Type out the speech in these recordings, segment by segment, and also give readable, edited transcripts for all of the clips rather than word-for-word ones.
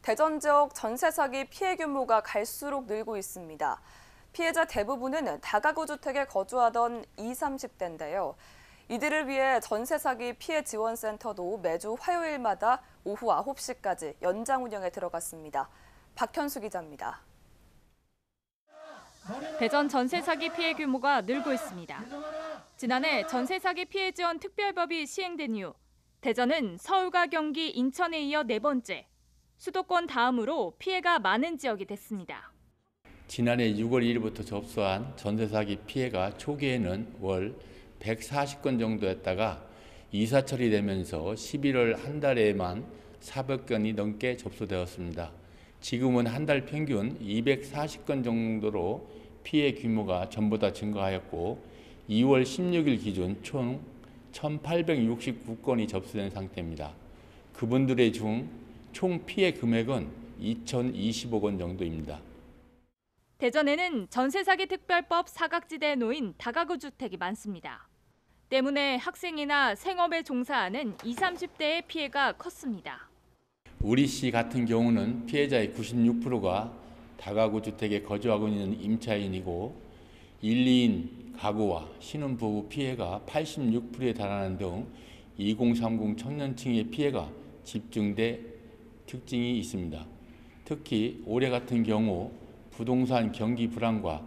대전 지역 전세 사기 피해 규모가 갈수록 늘고 있습니다. 피해자 대부분은 다가구 주택에 거주하던 20, 30대인데요. 이들을 위해 전세 사기 피해 지원센터도 매주 화요일마다 오후 9시까지 연장 운영에 들어갔습니다. 박현수 기자입니다. 대전 전세 사기 피해 규모가 늘고 있습니다. 지난해 전세 사기 피해 지원 특별법이 시행된 이후 대전은 서울과 경기, 인천에 이어 네 번째, 수도권 다음으로 피해가 많은 지역이 됐습니다. 지난해 6월 1일부터 접수한 전세 사기 피해가 초기에는 월 140건 정도였다가 이사 처리되면서 11월 한 달에만 400건이 넘게 접수되었습니다. 지금은 한 달 평균 240건 정도로 피해 규모가 전보다 증가하였고 2월 16일 기준 총 1,869건이 접수된 상태입니다. 그분들의 중 총 피해 금액은 2,025억 원 정도입니다. 대전에는 전세 사기 특별법 사각지대에 놓인 다가구 주택이 많습니다. 때문에 학생이나 생업에 종사하는 20, 30대의 피해가 컸습니다. 우리 시 같은 경우는 피해자의 96%가 다가구 주택에 거주하고 있는 임차인이고 1, 2인 가구와 신혼부부 피해가 86%에 달하는 등 2030 청년층의 피해가 집중돼 특징이 있습니다. 특히 올해 같은 경우 부동산 경기 불안과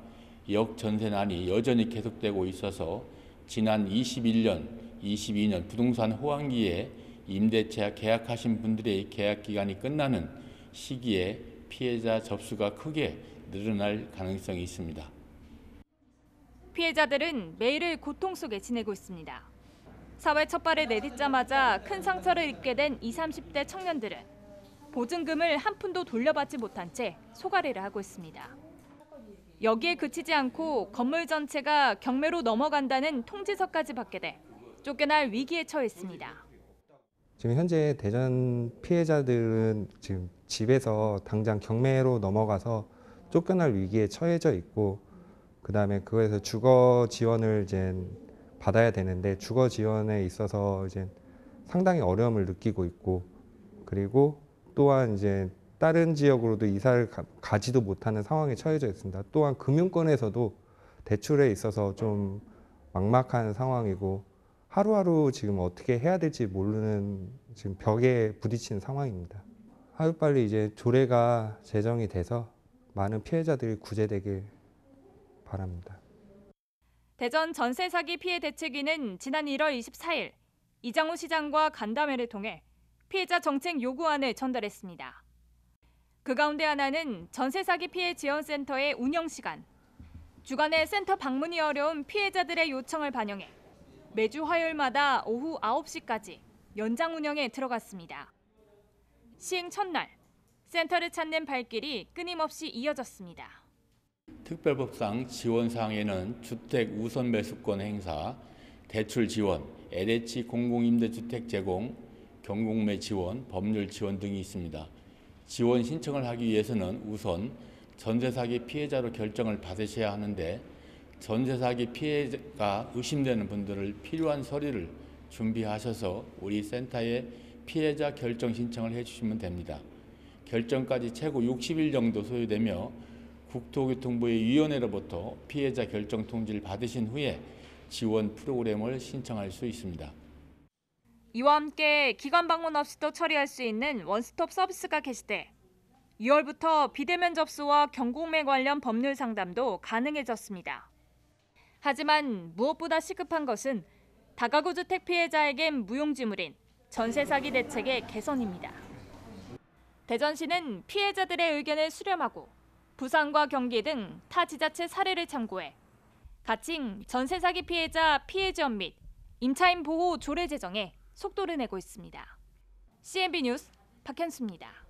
역전세난이 여전히 계속되고 있어서 지난 21년, 22년 부동산 호황기에 임대차 계약하신 분들의 계약 기간이 끝나는 시기에 피해자 접수가 크게 늘어날 가능성이 있습니다. 피해자들은 매일을 고통 속에 지내고 있습니다. 사회 첫 발을 내딛자마자 큰 상처를 입게 된 20, 30대 청년들은 보증금을 한 푼도 돌려받지 못한 채 소가리를 하고 있습니다. 여기에 그치지 않고 건물 전체가 경매로 넘어간다는 통지서까지 받게 돼 쫓겨날 위기에 처했습니다. 지금 현재 대전 피해자들은 지금 집에서 당장 경매로 넘어가서 쫓겨날 위기에 처해져 있고, 그다음에 그거에서 주거 지원을 이제 받아야 되는데 주거 지원에 있어서 이제 상당히 어려움을 느끼고 있고, 그리고 또한 이제 다른 지역으로도 이사를 가지도 못하는 상황에 처해져 있습니다. 또한 금융권에서도 대출에 있어서 좀 막막한 상황이고 하루하루 지금 어떻게 해야 될지 모르는 지금 벽에 부딪히는 상황입니다. 하루빨리 이제 조례가 제정이 돼서 많은 피해자들이 구제되길 바랍니다. 대전 전세 사기 피해 대책위는 지난 1월 24일 이장우 시장과 간담회를 통해 피해자 정책 요구안을 전달했습니다. 그 가운데 하나는 전세 사기 피해 지원센터의 운영 시간, 주간에 센터 방문이 어려운 피해자들의 요청을 반영해 매주 화요일마다 오후 9시까지 연장 운영에 들어갔습니다. 시행 첫날, 센터를 찾는 발길이 끊임없이 이어졌습니다. 특별법상 지원 사항에는 주택 우선 매수권 행사, 대출 지원, LH 공공임대주택 제공, 경공매 지원, 법률 지원 등이 있습니다. 지원 신청을 하기 위해서는 우선 전세 사기 피해자로 결정을 받으셔야 하는데 전세 사기 피해가 의심되는 분들을 필요한 서류를 준비하셔서 우리 센터에 피해자 결정 신청을 해주시면 됩니다. 결정까지 최고 60일 정도 소요되며 국토교통부의 위원회로부터 피해자 결정 통지를 받으신 후에 지원 프로그램을 신청할 수 있습니다. 이와 함께 기관 방문 없이도 처리할 수 있는 원스톱 서비스가 게시돼 2월부터 비대면 접수와 경공매 관련 법률 상담도 가능해졌습니다. 하지만 무엇보다 시급한 것은 다가구 주택 피해자에겐 무용지물인 전세 사기 대책의 개선입니다. 대전시는 피해자들의 의견을 수렴하고 부산과 경기 등 타 지자체 사례를 참고해 가칭 전세 사기 피해자 피해 지원 및 임차인 보호 조례 제정에 속도를 내고 있습니다. CNB 뉴스 박현수입니다.